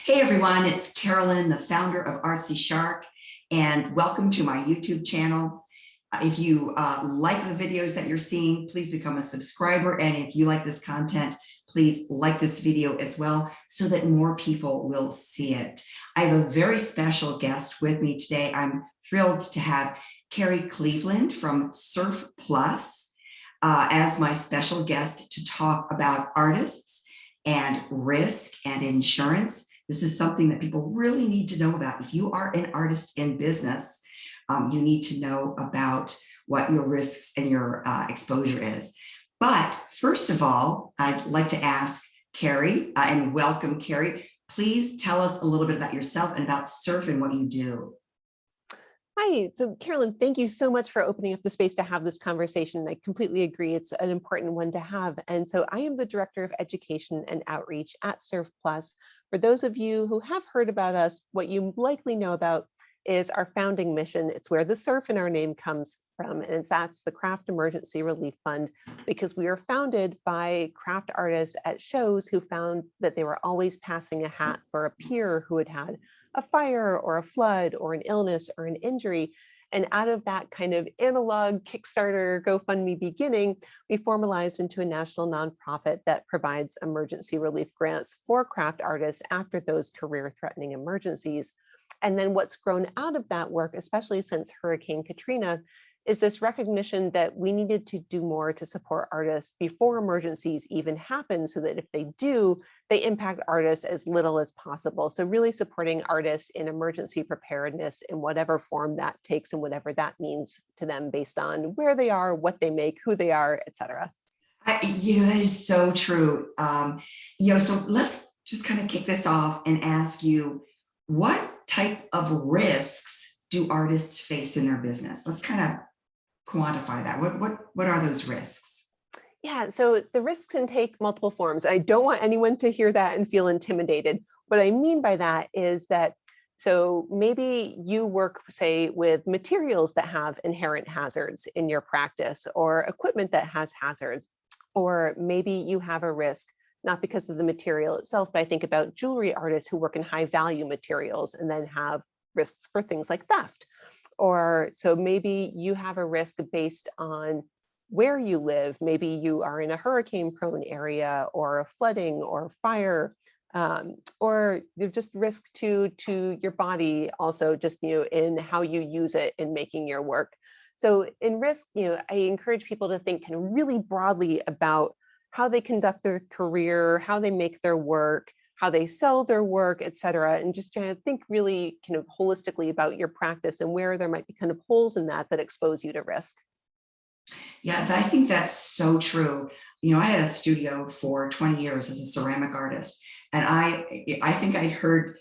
Hey everyone, it's Carolyn, the founder of Artsy Shark, and welcome to my YouTube channel. If you like the videos that you're seeing, please become a subscriber. And if you like this content, please like this video as well so that more people will see it. I have a very special guest with me today. I'm thrilled to have Carrie Cleveland from Surf Plus as my special guest to talk about artists and risk and insurance. This is something that people really need to know about. If you are an artist in business, you need to know about what your risks and your exposure is. But first of all, I'd like to ask Carrie, and welcome Carrie. Please tell us a little bit about yourself and about Surf and what you do. Hi, so Carolyn, thank you so much for opening up the space to have this conversation. I completely agree. It's an important one to have. And so I am the Director of Education and Outreach at Surf Plus. For those of you who have heard about us, what you likely know about is our founding mission. It's where the surf in our name comes from, and that's the Craft Emergency Relief Fund, because we were founded by craft artists at shows who found that they were always passing a hat for a peer who had had a fire or a flood or an illness or an injury. And out of that kind of analog Kickstarter, GoFundMe beginning, we formalized into a national nonprofit that provides emergency relief grants for craft artists after those career-threatening emergencies. And then what's grown out of that work, especially since Hurricane Katrina, is this recognition that we needed to do more to support artists before emergencies even happen, so that if they do, they impact artists as little as possible. So really supporting artists in emergency preparedness in whatever form that takes and whatever that means to them based on where they are, what they make, who they are, et cetera. That is so true. So let's just kind of kick this off and ask you, what type of risks do artists face in their business? Let's kind of quantify that. What are those risks? Yeah, so the risks can take multiple forms. I don't want anyone to hear that and feel intimidated. What I mean by that is that, so maybe you work, say, with materials that have inherent hazards in your practice, or equipment that has hazards, or maybe you have a risk, not because of the material itself, but I think about jewelry artists who work in high value materials and then have risks for things like theft. Or so maybe you have a risk based on where you live. Maybe you are in a hurricane prone area or a flooding or fire, or there's just risk to your body also, just in how you use it in making your work. So in risk, I encourage people to think kind of really broadly about how they conduct their career, how they make their work, how they sell their work, et cetera, and just trying to think really kind of holistically about your practice and where there might be kind of holes in that expose you to risk. Yeah, I think that's so true. I had a studio for 20 years as a ceramic artist, and I think I heard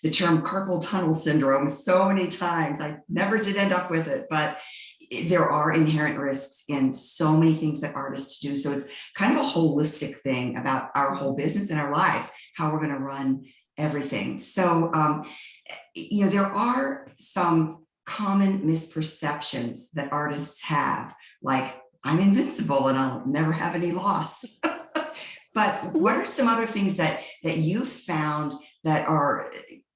the term carpal tunnel syndrome so many times. I never did end up with it, but there are inherent risks in so many things that artists do. So it's kind of a holistic thing about our whole business and our lives, how we're going to run everything. So, there are some common misperceptions that artists have, like I'm invincible and I'll never have any loss. But what are some other things that you've found that are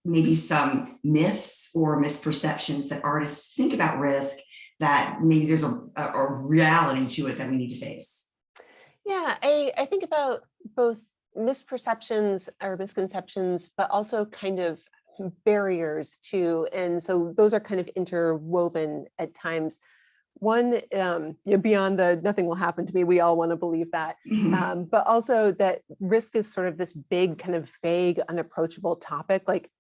maybe some myths or misperceptions that artists think about risk, that maybe there's a reality to it that we need to face? Yeah, I think about both misperceptions or misconceptions, but also kind of barriers too. And so those are kind of interwoven at times. One, beyond the nothing will happen to me, we all want to believe that, but also that risk is sort of this big kind of vague, unapproachable topic. Like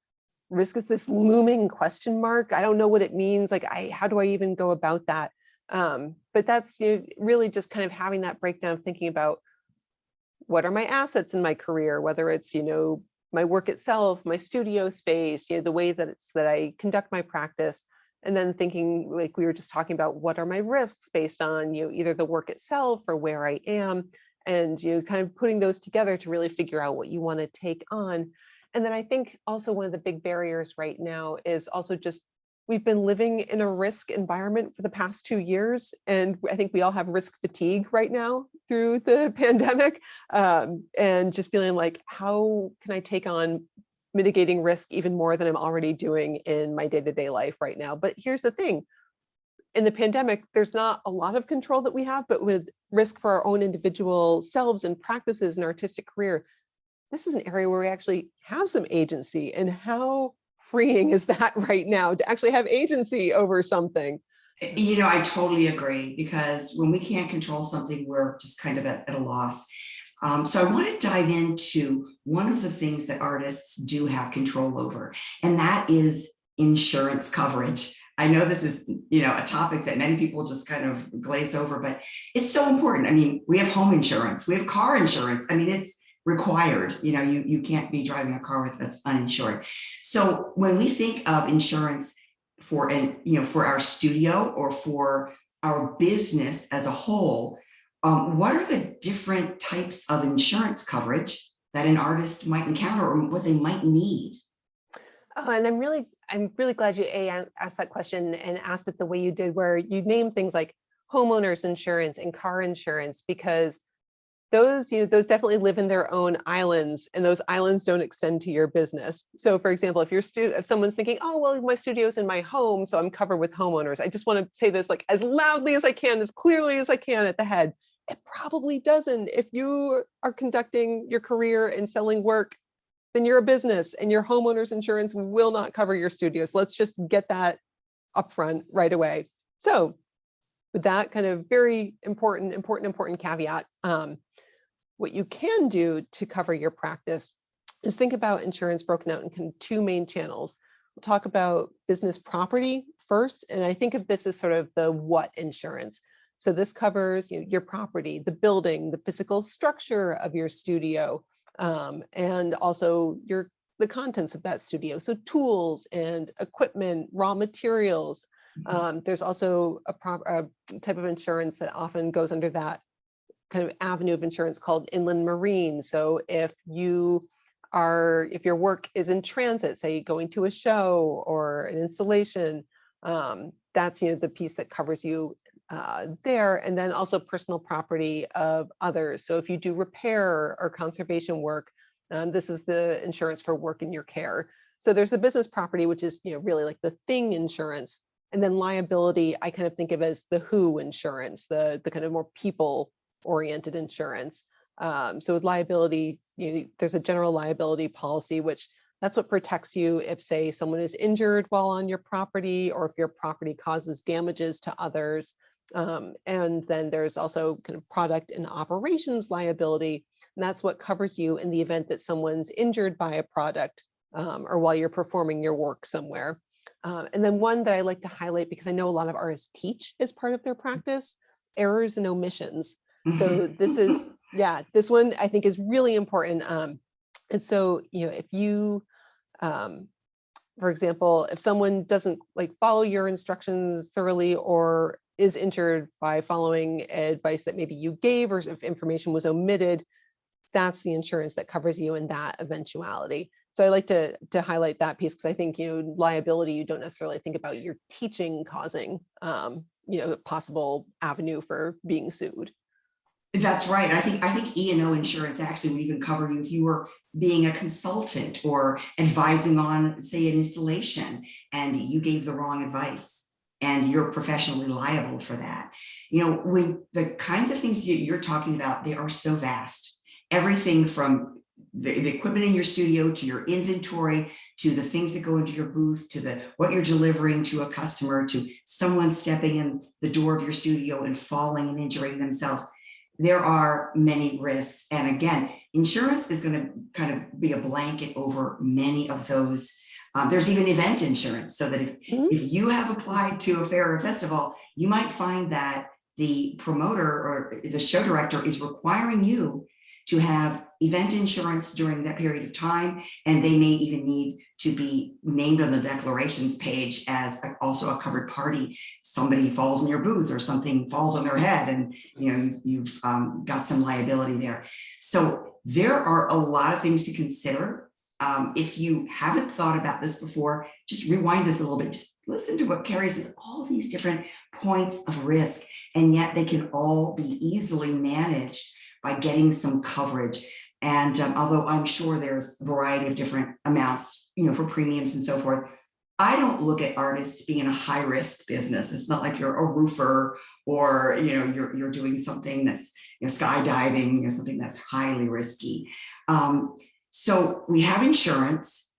risk is this looming question mark. I don't know what it means. Like, how do I even go about that? But that's really just kind of having that breakdown, thinking about what are my assets in my career, whether it's, my work itself, my studio space, the way that I conduct my practice. And then thinking, like we were just talking about, what are my risks based on either the work itself or where I am, and kind of putting those together to really figure out what you want to take on. And then I think also one of the big barriers right now is also just we've been living in a risk environment for the past 2 years, and I think we all have risk fatigue right now through the pandemic, and just feeling like, how can I take on mitigating risk even more than I'm already doing in my day-to-day life right now. But here's the thing. In the pandemic, there's not a lot of control that we have, but with risk for our own individual selves and practices and artistic career, this is an area where we actually have some agency. And how freeing is that right now to actually have agency over something? I totally agree, because when we can't control something, we're just kind of at a loss. So I want to dive into one of the things that artists do have control over, and that is insurance coverage. I know this is, a topic that many people just kind of glaze over, but it's so important. I mean, we have home insurance, we have car insurance. I mean, it's required. You can't be driving a car that's uninsured. So when we think of insurance for our studio or for our business as a whole, what are the different types of insurance coverage that an artist might encounter or what they might need? And I'm really glad you asked that question and asked it the way you did, where you named things like homeowners insurance and car insurance, because those definitely live in their own islands, and those islands don't extend to your business. So for example, if someone's thinking, oh, well, my studio's in my home, so I'm covered with homeowners. I just want to say this like as loudly as I can, as clearly as I can at the head. It probably doesn't. If you are conducting your career and selling work, then you're a business, and your homeowner's insurance will not cover your studio. So let's just get that upfront right away. So with that kind of very important caveat, what you can do to cover your practice is think about insurance broken out in kind of two main channels. We'll talk about business property first, and I think of this as sort of the what insurance. So this covers your property, the building, the physical structure of your studio, and also the contents of that studio. So tools and equipment, raw materials. There's also a type of insurance that often goes under that kind of avenue of insurance called inland marine. So if your work is in transit, say going to a show or an installation, that's the piece that covers you there. And then also personal property of others. So if you do repair or conservation work, this is the insurance for work in your care. So there's the business property, which is really like the thing insurance. And then liability, I kind of think of as the who insurance, the kind of more people oriented insurance. So with liability, there's a general liability policy, which that's what protects you if, say, someone is injured while on your property, or if your property causes damages to others. And then there's also kind of product and operations liability, and that's what covers you in the event that someone's injured by a product or while you're performing your work somewhere. And then one that I like to highlight, because I know a lot of artists teach as part of their practice, errors and omissions. So this one I think is really important. And so, if you, for example, if someone doesn't follow your instructions thoroughly, or is injured by following advice that maybe you gave, or if information was omitted, that's the insurance that covers you in that eventuality. So I like to highlight that piece, because I think, liability, you don't necessarily think about your teaching causing, a possible avenue for being sued. That's right. I think E&O insurance actually would even cover you if you were being a consultant or advising on, say, an installation, and you gave the wrong advice, and you're professionally liable for that. When the kinds of things you're talking about, they are so vast. Everything from the equipment in your studio, to your inventory, to the things that go into your booth, to what you're delivering to a customer, to someone stepping in the door of your studio and falling and injuring themselves. There are many risks. And again, insurance is going to kind of be a blanket over many of those. There's even event insurance, so that if you have applied to a fair or festival, you might find that the promoter or the show director is requiring you to have event insurance during that period of time. And they may even need to be named on the declarations page as also a covered party. Somebody falls in your booth, or something falls on their head, and you've got some liability there. So there are a lot of things to consider. If you haven't thought about this before, just rewind this a little bit. Just listen to what Carrie says, all these different points of risk, and yet they can all be easily managed by getting some coverage. And although I'm sure there's a variety of different amounts, for premiums and so forth, I don't look at artists being a high risk business. It's not like you're a roofer or, you're doing something that's, skydiving or something that's highly risky. So we have insurance.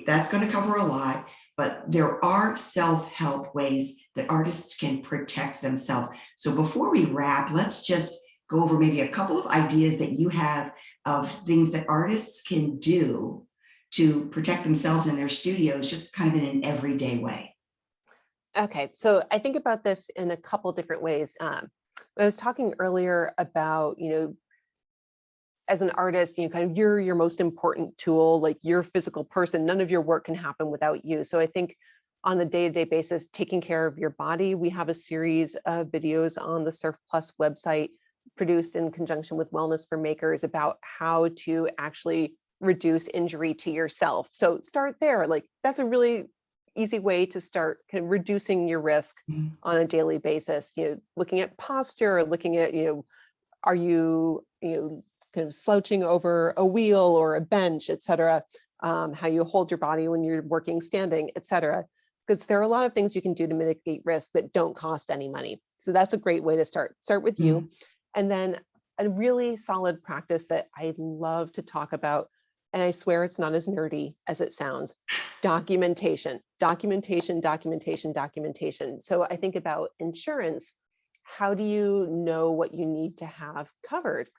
That's going to cover a lot, but there are self-help ways that artists can protect themselves. So before we wrap, let's just go over maybe a couple of ideas that you have of things that artists can do to protect themselves in their studios, just kind of in an everyday way. Okay, so I think about this in a couple different ways. I was talking earlier about, as an artist, kind of you're your most important tool, like your physical person. None of your work can happen without you. So I think on the day-to-day basis, taking care of your body, we have a series of videos on the Surf Plus website produced in conjunction with Wellness for Makers about how to actually reduce injury to yourself. So start there. Like that's a really easy way to start kind of reducing your risk on a daily basis. Looking at posture, looking at, are you, kind of slouching over a wheel or a bench, et cetera, how you hold your body when you're working standing, et cetera. Because there are a lot of things you can do to mitigate risk that don't cost any money. So that's a great way to start. Start with you. And then a really solid practice that I love to talk about, and I swear it's not as nerdy as it sounds, documentation, documentation, documentation, documentation. So I think about insurance. How do you know what you need to have covered?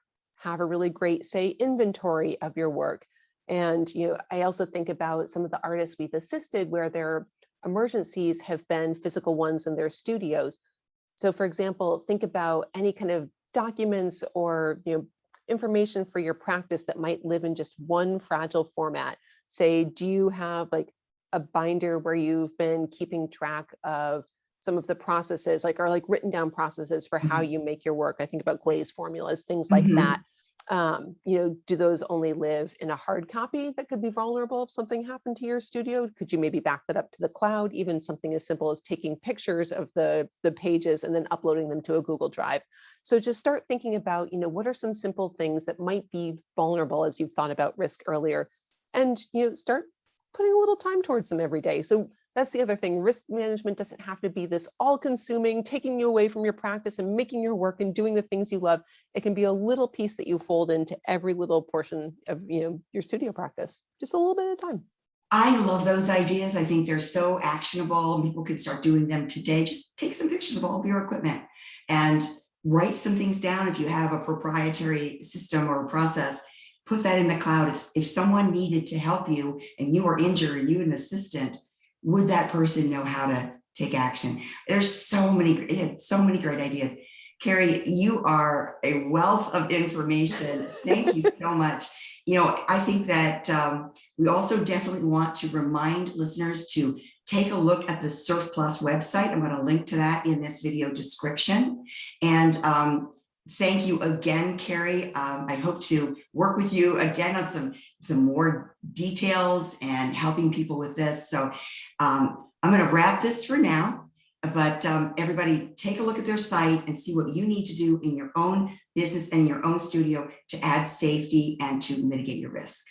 Have a really great, say, inventory of your work. And I also think about some of the artists we've assisted where their emergencies have been physical ones in their studios. So for example, think about any kind of documents or information for your practice that might live in just one fragile format. Say, do you have like a binder where you've been keeping track of some of the processes, or written down processes for how you make your work? I think about glaze formulas, things like that. Do those only live in a hard copy that could be vulnerable if something happened to your studio? Could you maybe back that up to the cloud? Even something as simple as taking pictures of the pages and then uploading them to a Google Drive. So just start thinking about, what are some simple things that might be vulnerable as you've thought about risk earlier, and start putting a little time towards them every day. So that's the other thing. Risk management doesn't have to be this all-consuming, taking you away from your practice and making your work and doing the things you love. It can be a little piece that you fold into every little portion of your studio practice, just a little bit at a time. I love those ideas. I think they're so actionable. People could start doing them today. Just take some pictures of all of your equipment and write some things down. If you have a proprietary system or a process, put that in the cloud. If someone needed to help you and you are injured and you an assistant, would that person know how to take action? There's so many great ideas. Carrie, you are a wealth of information. Thank you so much. I think that we also definitely want to remind listeners to take a look at the Surf Plus website. I'm going to link to that in this video description. And thank you again, Carrie. I hope to work with you again on some more details and helping people with this. So I'm going to wrap this for now, but everybody take a look at their site and see what you need to do in your own business and in your own studio to add safety and to mitigate your risk.